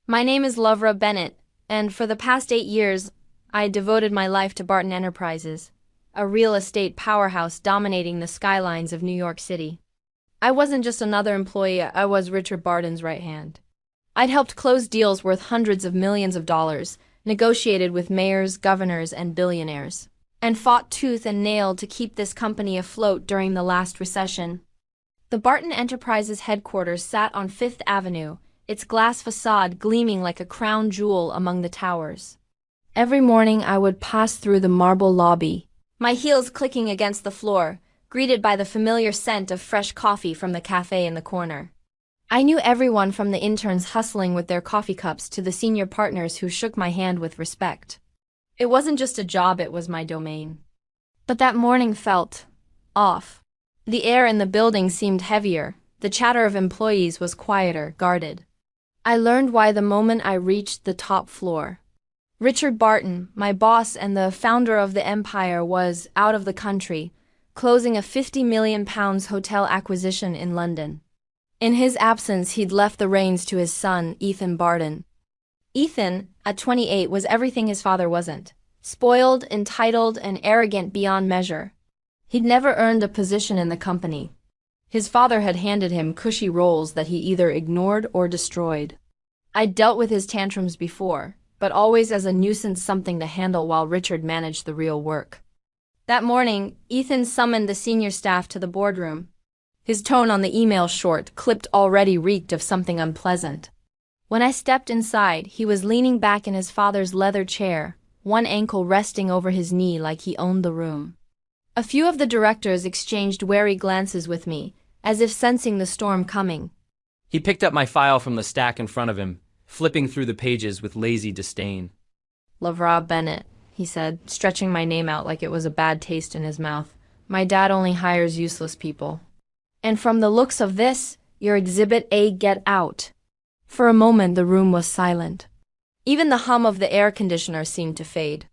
My name is Lovra Bennett, and for the past 8 years, I devoted my life to Barton Enterprises, a real estate powerhouse dominating the skylines of New York City. I wasn't just another employee, I was Richard Barton's right hand. I'd helped close deals worth hundreds of millions of dollars, negotiated with mayors, governors, and billionaires, and fought tooth and nail to keep this company afloat during the last recession. The Barton Enterprises headquarters sat on Fifth Avenue, its glass facade gleaming like a crown jewel among the towers. Every morning I would pass through the marble lobby, my heels clicking against the floor, greeted by the familiar scent of fresh coffee from the cafe in the corner. I knew everyone from the interns hustling with their coffee cups to the senior partners who shook my hand with respect. It wasn't just a job, it was my domain. But that morning felt off. The air in the building seemed heavier, the chatter of employees was quieter, guarded. I learned why the moment I reached the top floor. Richard Barton, my boss and the founder of the empire, was out of the country, closing a £50 million hotel acquisition in London. In his absence, he'd left the reins to his son, Ethan Barton. Ethan, at 28, was everything his father wasn't. Spoiled, entitled, and arrogant beyond measure. He'd never earned a position in the company. His father had handed him cushy roles that he either ignored or destroyed. I'd dealt with his tantrums before, but always as a nuisance, something to handle while Richard managed the real work. That morning, Ethan summoned the senior staff to the boardroom. His tone on the email short, clipped, already reeked of something unpleasant. When I stepped inside, he was leaning back in his father's leather chair, one ankle resting over his knee like he owned the room. A few of the directors exchanged wary glances with me, as if sensing the storm coming. He picked up my file from the stack in front of him, flipping through the pages with lazy disdain. Lovra Bennett, he said, stretching my name out like it was a bad taste in his mouth. My dad only hires useless people. And from the looks of this, you're Exhibit A, get out. For a moment the room was silent. Even the hum of the air conditioner seemed to fade.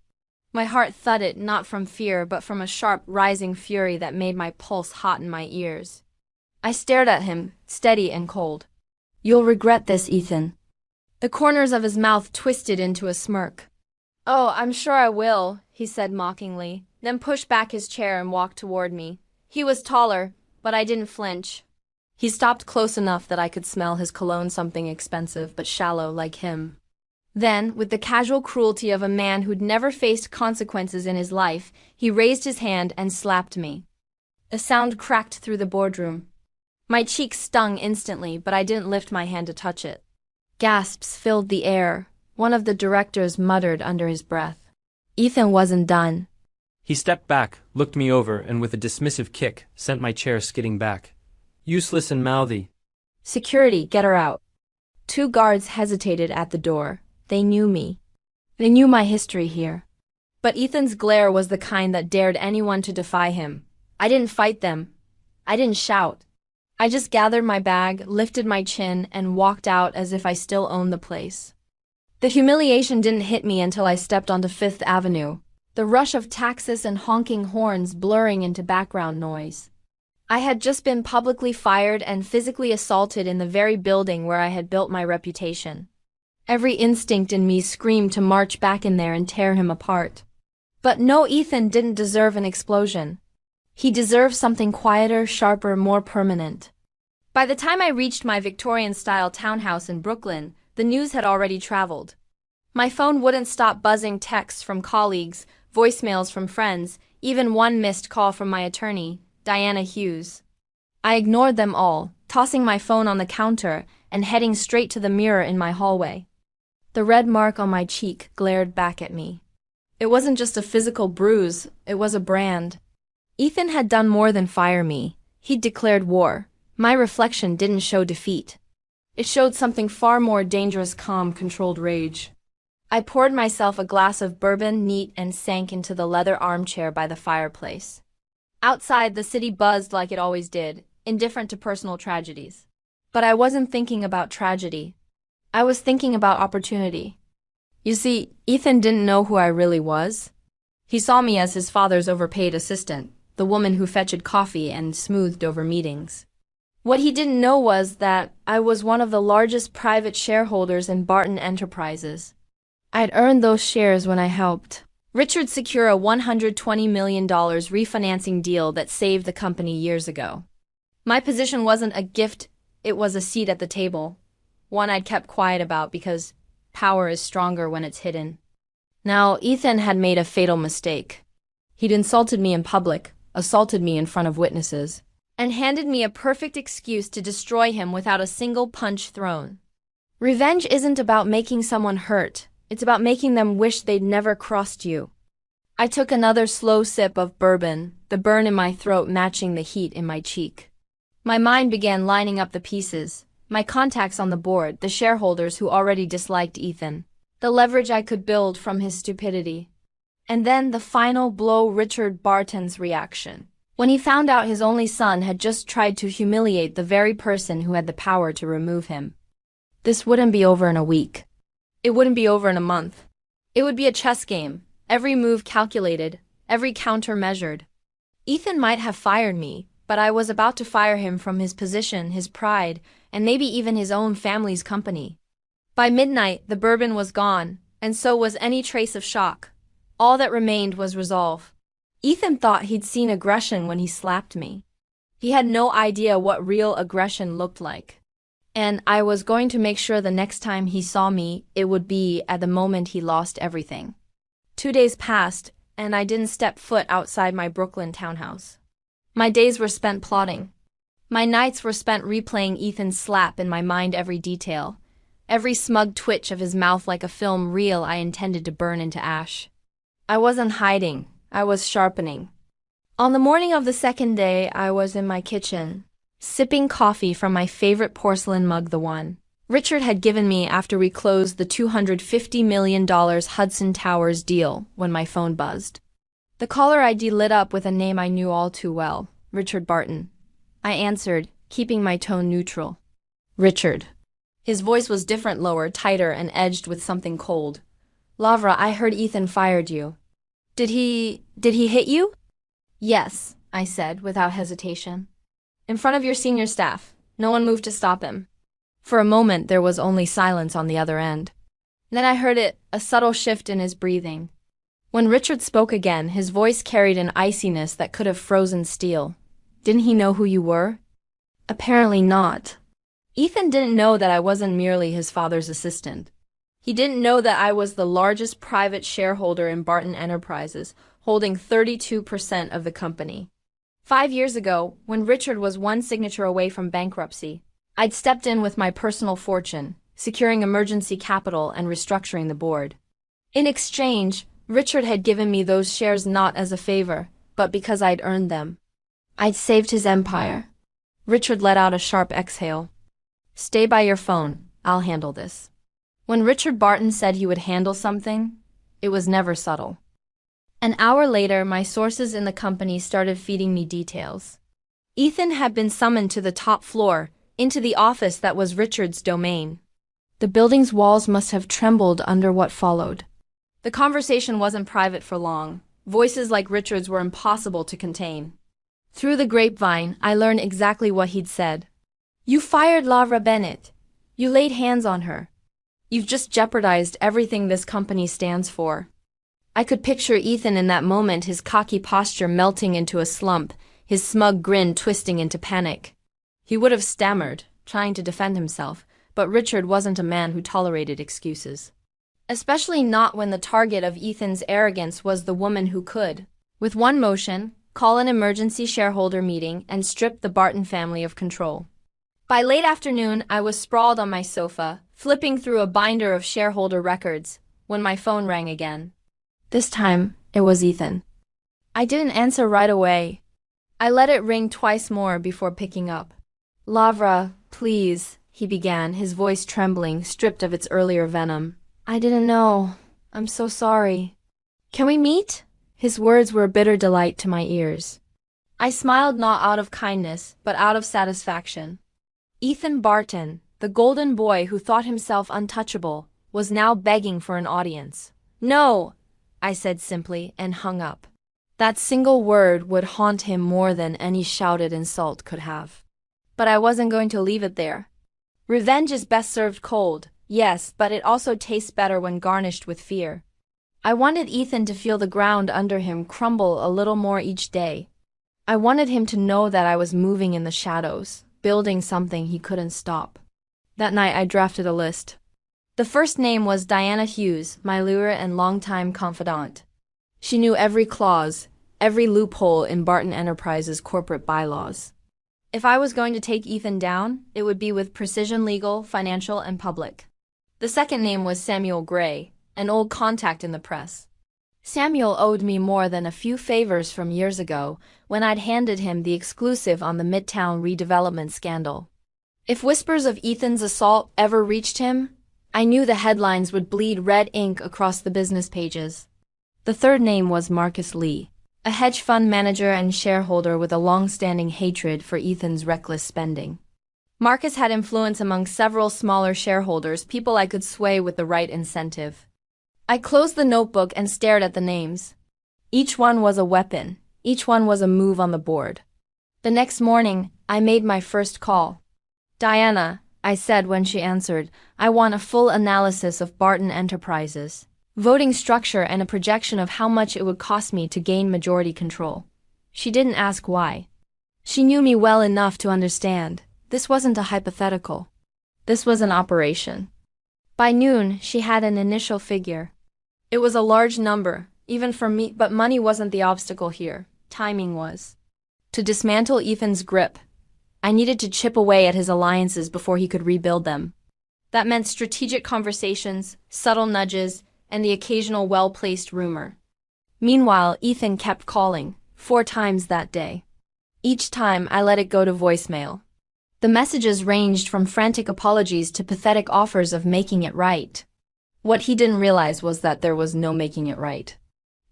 My heart thudded, not from fear, but from a sharp, rising fury that made my pulse hot in my ears. I stared at him, steady and cold. You'll regret this, Ethan. The corners of his mouth twisted into a smirk. Oh, I'm sure I will, he said mockingly, then pushed back his chair and walked toward me. He was taller, but I didn't flinch. He stopped close enough that I could smell his cologne, something expensive but shallow like him. Then, with the casual cruelty of a man who'd never faced consequences in his life, he raised his hand and slapped me. A sound cracked through the boardroom. My cheek stung instantly, but I didn't lift my hand to touch it. Gasps filled the air. One of the directors muttered under his breath. Ethan wasn't done. He stepped back, looked me over, and with a dismissive kick, sent my chair skidding back. Useless and mouthy. Security, get her out. Two guards hesitated at the door. They knew me. They knew my history here. But Ethan's glare was the kind that dared anyone to defy him. I didn't fight them. I didn't shout. I just gathered my bag, lifted my chin, and walked out as if I still owned the place. The humiliation didn't hit me until I stepped onto Fifth Avenue, the rush of taxis and honking horns blurring into background noise. I had just been publicly fired and physically assaulted in the very building where I had built my reputation. Every instinct in me screamed to march back in there and tear him apart. But no, Ethan didn't deserve an explosion. He deserved something quieter, sharper, more permanent. By the time I reached my Victorian-style townhouse in Brooklyn, the news had already traveled. My phone wouldn't stop buzzing, texts from colleagues, voicemails from friends, even one missed call from my attorney, Diana Hughes. I ignored them all, tossing my phone on the counter and heading straight to the mirror in my hallway. The red mark on my cheek glared back at me. It wasn't just a physical bruise, it was a brand. Ethan had done more than fire me. He'd declared war. My reflection didn't show defeat. It showed something far more dangerous, calm, controlled rage. I poured myself a glass of bourbon neat and sank into the leather armchair by the fireplace. Outside, the city buzzed like it always did, indifferent to personal tragedies. But I wasn't thinking about tragedy. I was thinking about opportunity. You see, Ethan didn't know who I really was. He saw me as his father's overpaid assistant, the woman who fetched coffee and smoothed over meetings. What he didn't know was that I was one of the largest private shareholders in Barton Enterprises. I'd earned those shares when I helped Richard secure a $120 million refinancing deal that saved the company years ago. My position wasn't a gift, it was a seat at the table, one I'd kept quiet about because power is stronger when it's hidden. Now, Ethan had made a fatal mistake. He'd insulted me in public, assaulted me in front of witnesses, and handed me a perfect excuse to destroy him without a single punch thrown. Revenge isn't about making someone hurt. It's about making them wish they'd never crossed you. I took another slow sip of bourbon, the burn in my throat matching the heat in my cheek. My mind began lining up the pieces, my contacts on the board, the shareholders who already disliked Ethan, the leverage I could build from his stupidity. And then the final blow, Richard Barton's reaction. When he found out his only son had just tried to humiliate the very person who had the power to remove him. This wouldn't be over in a week. It wouldn't be over in a month. It would be a chess game, every move calculated, every counter measured. Ethan might have fired me, but I was about to fire him from his position, his pride, and maybe even his own family's company. By midnight, the bourbon was gone, and so was any trace of shock. All that remained was resolve. Ethan thought he'd seen aggression when he slapped me. He had no idea what real aggression looked like. And I was going to make sure the next time he saw me, it would be at the moment he lost everything. 2 days passed, and I didn't step foot outside my Brooklyn townhouse. My days were spent plotting. My nights were spent replaying Ethan's slap in my mind, every detail, every smug twitch of his mouth like a film reel I intended to burn into ash. I wasn't hiding, I was sharpening. On the morning of the second day, I was in my kitchen, sipping coffee from my favorite porcelain mug, the one Richard had given me after we closed the $250 million Hudson Towers deal, when my phone buzzed. The caller ID lit up with a name I knew all too well, Richard Barton. I answered, keeping my tone neutral. Richard. His voice was different, lower, tighter, and edged with something cold. Lavra, I heard Ethan fired you. Did he hit you? Yes, I said, without hesitation. In front of your senior staff. No one moved to stop him. For a moment, there was only silence on the other end. Then I heard it, a subtle shift in his breathing. When Richard spoke again, his voice carried an iciness that could have frozen steel. Didn't he know who you were? Apparently not. Ethan didn't know that I wasn't merely his father's assistant. He didn't know that I was the largest private shareholder in Barton Enterprises, holding 32% of the company. 5 years ago, when Richard was one signature away from bankruptcy, I'd stepped in with my personal fortune, securing emergency capital and restructuring the board. In exchange, Richard had given me those shares not as a favor, but because I'd earned them. I'd saved his empire. Richard let out a sharp exhale. Stay by your phone, I'll handle this. When Richard Barton said he would handle something, it was never subtle. An hour later, my sources in the company started feeding me details. Ethan had been summoned to the top floor, into the office that was Richard's domain. The building's walls must have trembled under what followed. The conversation wasn't private for long. Voices like Richard's were impossible to contain. Through the grapevine, I learned exactly what he'd said. You fired Lavra Bennett. You laid hands on her. You've just jeopardized everything this company stands for. I could picture Ethan in that moment, his cocky posture melting into a slump, his smug grin twisting into panic. He would have stammered, trying to defend himself, but Richard wasn't a man who tolerated excuses. Especially not when the target of Ethan's arrogance was the woman who could, with one motion, call an emergency shareholder meeting and strip the Barton family of control. By late afternoon, I was sprawled on my sofa, flipping through a binder of shareholder records, when my phone rang again. This time, it was Ethan. I didn't answer right away. I let it ring twice more before picking up. Lavra, please, he began, his voice trembling, stripped of its earlier venom. I didn't know. I'm so sorry. Can we meet? His words were a bitter delight to my ears. I smiled not out of kindness, but out of satisfaction. Ethan Barton, the golden boy who thought himself untouchable, was now begging for an audience. No, I said simply, and hung up. That single word would haunt him more than any shouted insult could have. But I wasn't going to leave it there. Revenge is best served cold, yes, but it also tastes better when garnished with fear. I wanted Ethan to feel the ground under him crumble a little more each day. I wanted him to know that I was moving in the shadows, building something he couldn't stop. That night I drafted a list. The first name was Diana Hughes, my lure and longtime confidant. She knew every clause, every loophole in Barton Enterprises' corporate bylaws. If I was going to take Ethan down, it would be with precision legal, financial, and public. The second name was Samuel Gray, an old contact in the press. Samuel owed me more than a few favors from years ago when I'd handed him the exclusive on the Midtown redevelopment scandal. If whispers of Ethan's assault ever reached him, I knew the headlines would bleed red ink across the business pages. The third name was Marcus Lee, a hedge fund manager and shareholder with a long-standing hatred for Ethan's reckless spending. Marcus had influence among several smaller shareholders, people I could sway with the right incentive. I closed the notebook and stared at the names. Each one was a weapon. Each one was a move on the board. The next morning, I made my first call. "Diana," I said when she answered, "I want a full analysis of Barton Enterprises, voting structure and a projection of how much it would cost me to gain majority control." She didn't ask why. She knew me well enough to understand. This wasn't a hypothetical. This was an operation. By noon, she had an initial figure. It was a large number, even for me, but money wasn't the obstacle here. Timing was. To dismantle Ethan's grip, I needed to chip away at his alliances before he could rebuild them. That meant strategic conversations, subtle nudges, and the occasional well-placed rumor. Meanwhile, Ethan kept calling, 4 times that day. Each time, I let it go to voicemail. The messages ranged from frantic apologies to pathetic offers of making it right. What he didn't realize was that there was no making it right.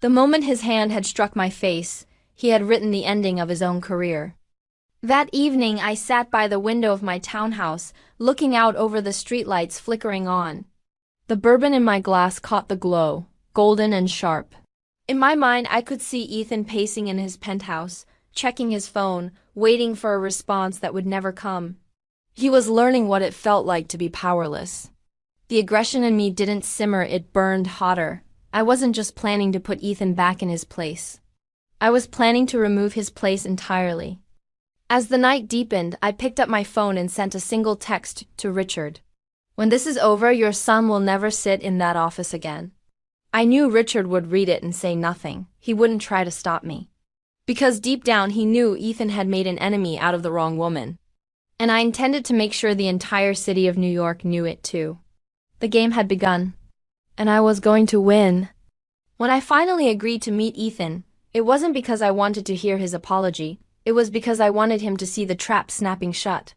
The moment his hand had struck my face, he had written the ending of his own career. That evening, I sat by the window of my townhouse, looking out over the streetlights flickering on. The bourbon in my glass caught the glow, golden and sharp. In my mind, I could see Ethan pacing in his penthouse, checking his phone, waiting for a response that would never come. He was learning what it felt like to be powerless. The aggression in me didn't simmer, it burned hotter. I wasn't just planning to put Ethan back in his place. I was planning to remove his place entirely. As the night deepened, I picked up my phone and sent a single text to Richard. "When this is over, your son will never sit in that office again." I knew Richard would read it and say nothing. He wouldn't try to stop me. Because deep down he knew Ethan had made an enemy out of the wrong woman. And I intended to make sure the entire city of New York knew it too. The game had begun. And I was going to win. When I finally agreed to meet Ethan, it wasn't because I wanted to hear his apology. It was because I wanted him to see the trap snapping shut.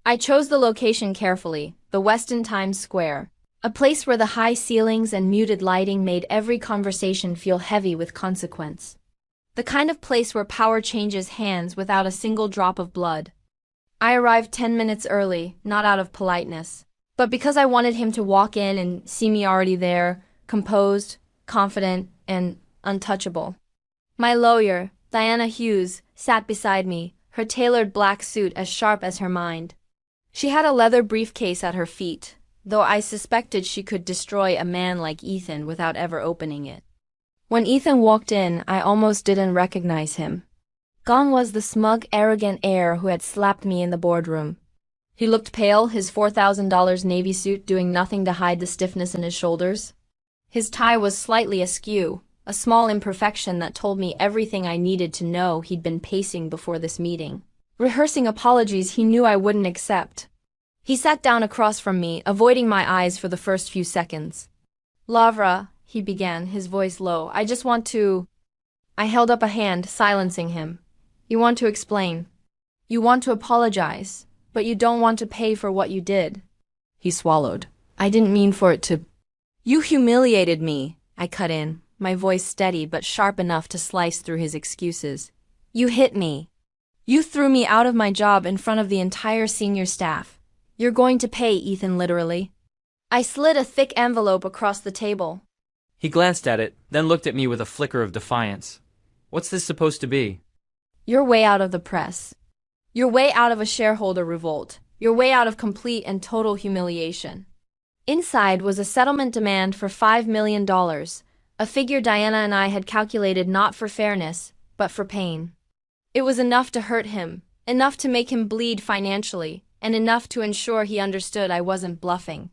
I chose the location carefully, the Westin Times Square, a place where the high ceilings and muted lighting made every conversation feel heavy with consequence. The kind of place where power changes hands without a single drop of blood. I arrived 10 minutes early, not out of politeness, but because I wanted him to walk in and see me already there, composed, confident, and untouchable. My lawyer, Diana Hughes, sat beside me, her tailored black suit as sharp as her mind. She had a leather briefcase at her feet, though I suspected she could destroy a man like Ethan without ever opening it. When Ethan walked in, I almost didn't recognize him. Gone was the smug, arrogant heir who had slapped me in the boardroom. He looked pale, his $4,000 navy suit doing nothing to hide the stiffness in his shoulders. His tie was slightly askew, a small imperfection that told me everything I needed to know. He'd been pacing before this meeting, rehearsing apologies he knew I wouldn't accept. He sat down across from me, avoiding my eyes for the first few seconds. "Lavra," he began, his voice low, "I just want to—" I held up a hand, silencing him. "You want to explain. You want to apologize, but you don't want to pay for what you did." He swallowed. "I didn't mean for it to—" "You humiliated me," I cut in, my voice steady but sharp enough to slice through his excuses. "You hit me. You threw me out of my job in front of the entire senior staff. You're going to pay, Ethan, literally." I slid a thick envelope across the table. He glanced at it, then looked at me with a flicker of defiance. "What's this supposed to be?" "You're way out of the press. You're way out of a shareholder revolt. You're way out of complete and total humiliation. Inside was a settlement demand for $5 million, a figure Diana and I had calculated not for fairness, but for pain. It was enough to hurt him, enough to make him bleed financially, and enough to ensure he understood I wasn't bluffing.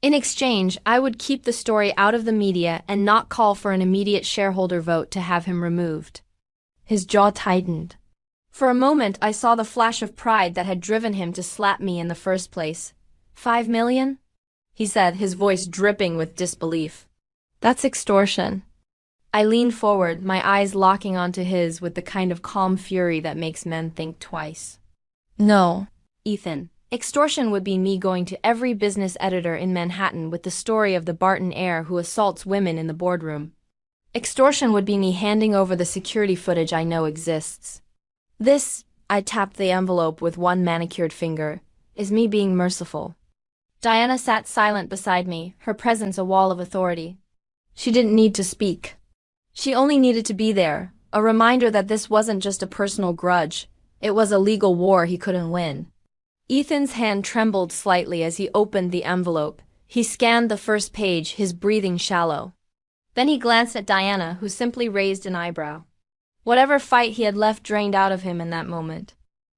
In exchange, I would keep the story out of the media and not call for an immediate shareholder vote to have him removed. His jaw tightened. For a moment, I saw the flash of pride that had driven him to slap me in the first place. $5 million? He said, his voice dripping with disbelief. That's extortion. I leaned forward, my eyes locking onto his with the kind of calm fury that makes men think twice. No, Ethan. Extortion would be me going to every business editor in Manhattan with the story of the Barton heir who assaults women in the boardroom. Extortion would be me handing over the security footage I know exists. This, I tapped the envelope with one manicured finger, is me being merciful. Diana sat silent beside me, her presence a wall of authority. She didn't need to speak. She only needed to be there, a reminder that this wasn't just a personal grudge, it was a legal war he couldn't win. Ethan's hand trembled slightly as he opened the envelope. He scanned the first page, his breathing shallow. Then he glanced at Diana, who simply raised an eyebrow. Whatever fight he had left drained out of him in that moment.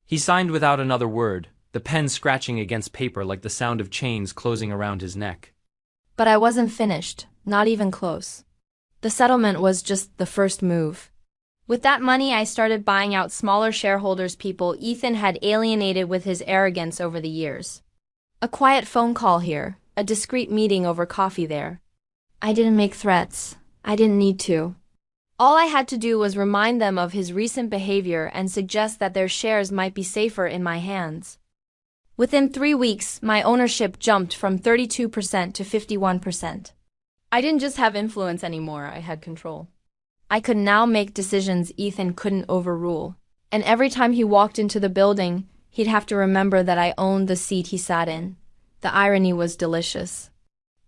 He signed without another word, the pen scratching against paper like the sound of chains closing around his neck. But I wasn't finished, not even close. The settlement was just the first move. With that money, I started buying out smaller shareholders, people Ethan had alienated with his arrogance over the years. A quiet phone call here, a discreet meeting over coffee there. I didn't make threats. I didn't need to. All I had to do was remind them of his recent behavior and suggest that their shares might be safer in my hands. Within 3 weeks, my ownership jumped from 32% to 51%. I didn't just have influence anymore, I had control. I could now make decisions Ethan couldn't overrule. And every time he walked into the building, he'd have to remember that I owned the seat he sat in. The irony was delicious.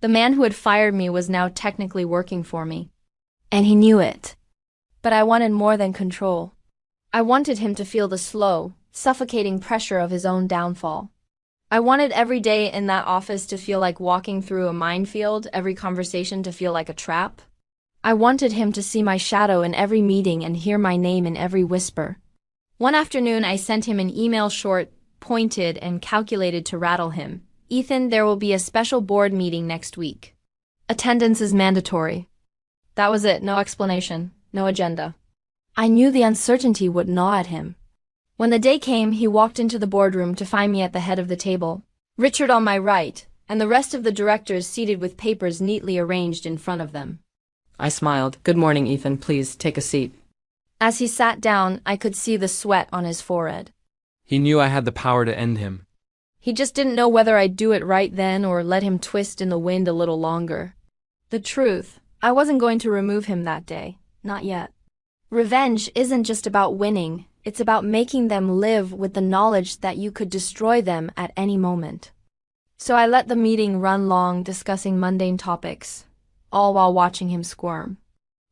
The man who had fired me was now technically working for me. And he knew it. But I wanted more than control. I wanted him to feel the slow, suffocating pressure of his own downfall. I wanted every day in that office to feel like walking through a minefield, every conversation to feel like a trap. I wanted him to see my shadow in every meeting and hear my name in every whisper. One afternoon, I sent him an email short, pointed, and calculated to rattle him. Ethan, there will be a special board meeting next week. Attendance is mandatory. That was it, no explanation, no agenda. I knew the uncertainty would gnaw at him. When the day came, he walked into the boardroom to find me at the head of the table, Richard on my right, and the rest of the directors seated with papers neatly arranged in front of them. I smiled. Good morning, Ethan. Please take a seat. As he sat down, I could see the sweat on his forehead. He knew I had the power to end him. He just didn't know whether I'd do it right then or let him twist in the wind a little longer. The truth, I wasn't going to remove him that day. Not yet. Revenge isn't just about winning. It's about making them live with the knowledge that you could destroy them at any moment. So I let the meeting run long, discussing mundane topics, all while watching him squirm.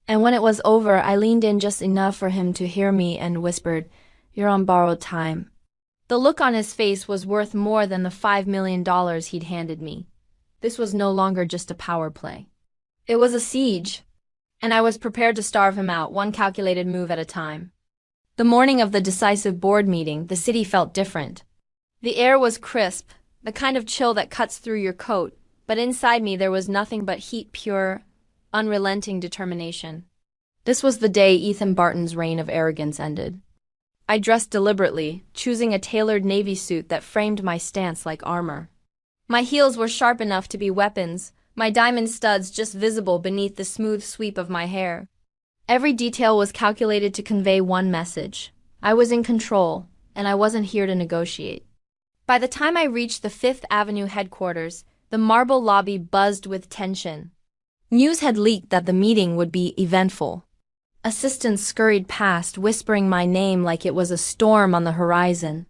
And when it was over, I leaned in just enough for him to hear me and whispered, "You're on borrowed time." The look on his face was worth more than the $5 million he'd handed me. This was no longer just a power play. It was a siege, and I was prepared to starve him out, one calculated move at a time. The morning of the decisive board meeting, the city felt different. The air was crisp, the kind of chill that cuts through your coat, but inside me there was nothing but heat, pure, unrelenting determination. This was the day Ethan Barton's reign of arrogance ended. I dressed deliberately, choosing a tailored navy suit that framed my stance like armor. My heels were sharp enough to be weapons, my diamond studs just visible beneath the smooth sweep of my hair. Every detail was calculated to convey one message. I was in control, and I wasn't here to negotiate. By the time I reached the Fifth Avenue headquarters, the marble lobby buzzed with tension. News had leaked that the meeting would be eventful. Assistants scurried past, whispering my name like it was a storm on the horizon.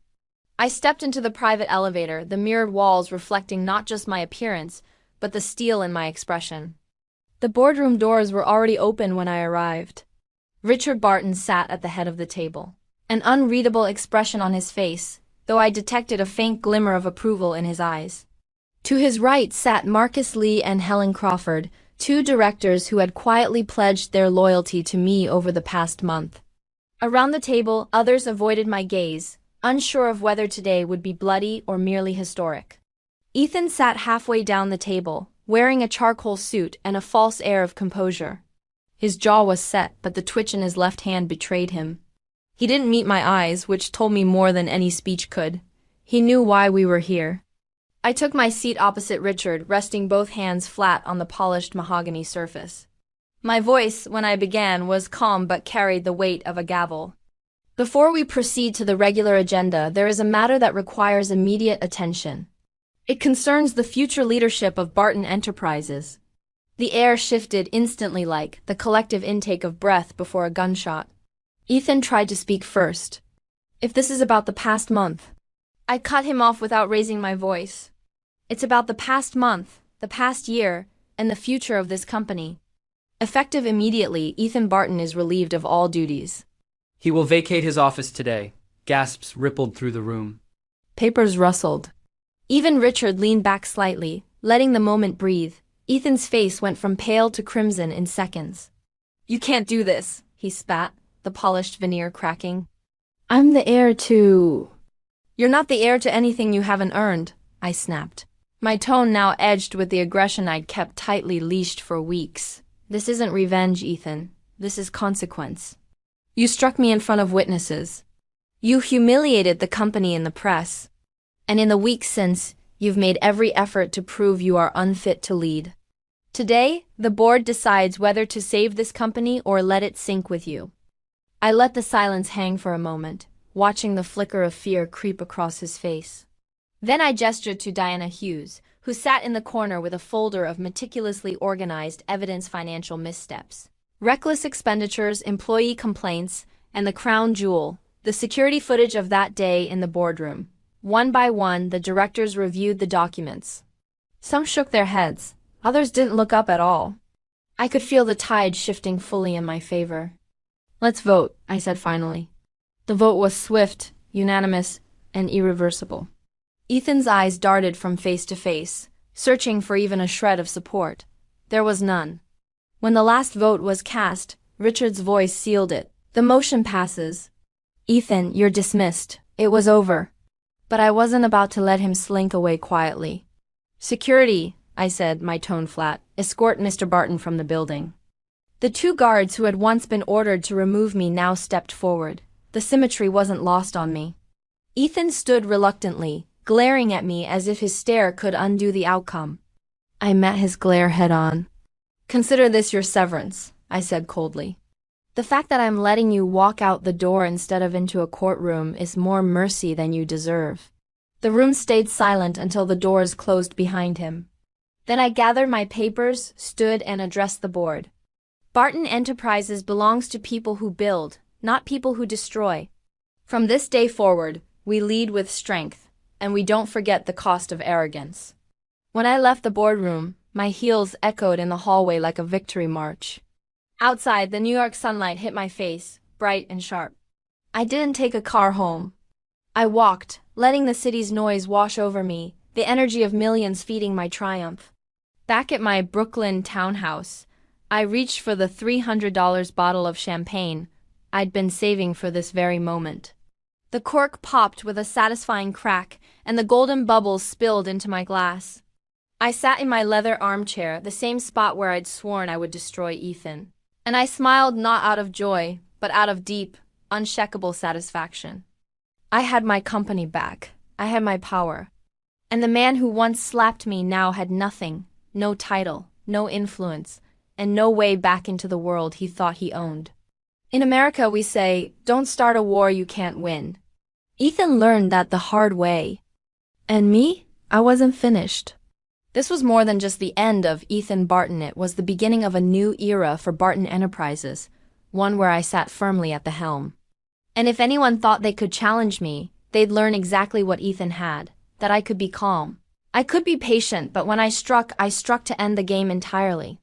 I stepped into the private elevator, the mirrored walls reflecting not just my appearance, but the steel in my expression. The boardroom doors were already open when I arrived. Richard Barton sat at the head of the table. an unreadable expression on his face, though I detected a faint glimmer of approval in his eyes. To his right sat Marcus Lee and Helen Crawford, two directors who had quietly pledged their loyalty to me over the past month. Around the table, others avoided my gaze, unsure of whether today would be bloody or merely historic. Ethan sat halfway down the table, wearing a charcoal suit and a false air of composure. His jaw was set, but the twitch in his left hand betrayed him. He didn't meet my eyes, which told me more than any speech could. He knew why we were here. I took my seat opposite Richard, resting both hands flat on the polished mahogany surface. My voice, when I began, was calm but carried the weight of a gavel. Before we proceed to the regular agenda, there is a matter that requires immediate attention. It concerns the future leadership of Barton Enterprises. The air shifted instantly like the collective intake of breath before a gunshot. Ethan tried to speak first. If this is about the past month. I cut him off without raising my voice. It's about the past month, the past year, and the future of this company. Effective immediately, Ethan Barton is relieved of all duties. He will vacate his office today. Gasps rippled through the room. Papers rustled. Even Richard leaned back slightly, letting the moment breathe. Ethan's face went from pale to crimson in seconds. "You can't do this," he spat, the polished veneer cracking. "I'm the heir to—" "You're not the heir to anything you haven't earned," I snapped. My tone now edged with the aggression I'd kept tightly leashed for weeks. "This isn't revenge, Ethan. This is consequence. You struck me in front of witnesses. You humiliated the company in the press. And in the weeks since, you've made every effort to prove you are unfit to lead. Today, the board decides whether to save this company or let it sink with you." I let the silence hang for a moment, watching the flicker of fear creep across his face. Then I gestured to Diana Hughes, who sat in the corner with a folder of meticulously organized evidence: financial missteps, reckless expenditures, employee complaints, and the crown jewel, the security footage of that day in the boardroom. One by one, the directors reviewed the documents. Some shook their heads, others didn't look up at all. I could feel the tide shifting fully in my favor. "Let's vote," I said finally. The vote was swift, unanimous, and irreversible. Ethan's eyes darted from face to face, searching for even a shred of support. There was none. When the last vote was cast, Richard's voice sealed it. "The motion passes. Ethan, you're dismissed. It was over." But I wasn't about to let him slink away quietly. "Security," I said, my tone flat, "escort Mr. Barton from the building." The two guards who had once been ordered to remove me now stepped forward. The symmetry wasn't lost on me. Ethan stood reluctantly, glaring at me as if his stare could undo the outcome. I met his glare head-on. "Consider this your severance," I said coldly. "The fact that I'm letting you walk out the door instead of into a courtroom is more mercy than you deserve." The room stayed silent until the doors closed behind him. Then I gathered my papers, stood, and addressed the board. Barton Enterprises belongs to people who build, not people who destroy. From this day forward, we lead with strength, and we don't forget the cost of arrogance. When I left the boardroom, my heels echoed in the hallway like a victory march. Outside, the New York sunlight hit my face, bright and sharp. I didn't take a car home. I walked, letting the city's noise wash over me, the energy of millions feeding my triumph. Back at my Brooklyn townhouse, I reached for the $300 bottle of champagne I'd been saving for this very moment. The cork popped with a satisfying crack, and the golden bubbles spilled into my glass. I sat in my leather armchair, the same spot where I'd sworn I would destroy Ethan. And I smiled not out of joy, but out of deep, unshakable satisfaction. I had my company back. I had my power. And the man who once slapped me now had nothing, no title, no influence, and no way back into the world he thought he owned. In America, we say, "Don't start a war you can't win." Ethan learned that the hard way. And me? I wasn't finished. This was more than just the end of Ethan Barton. It was the beginning of a new era for Barton Enterprises, one where I sat firmly at the helm. And if anyone thought they could challenge me, they'd learn exactly what Ethan had, that I could be calm. I could be patient, but when I struck to end the game entirely.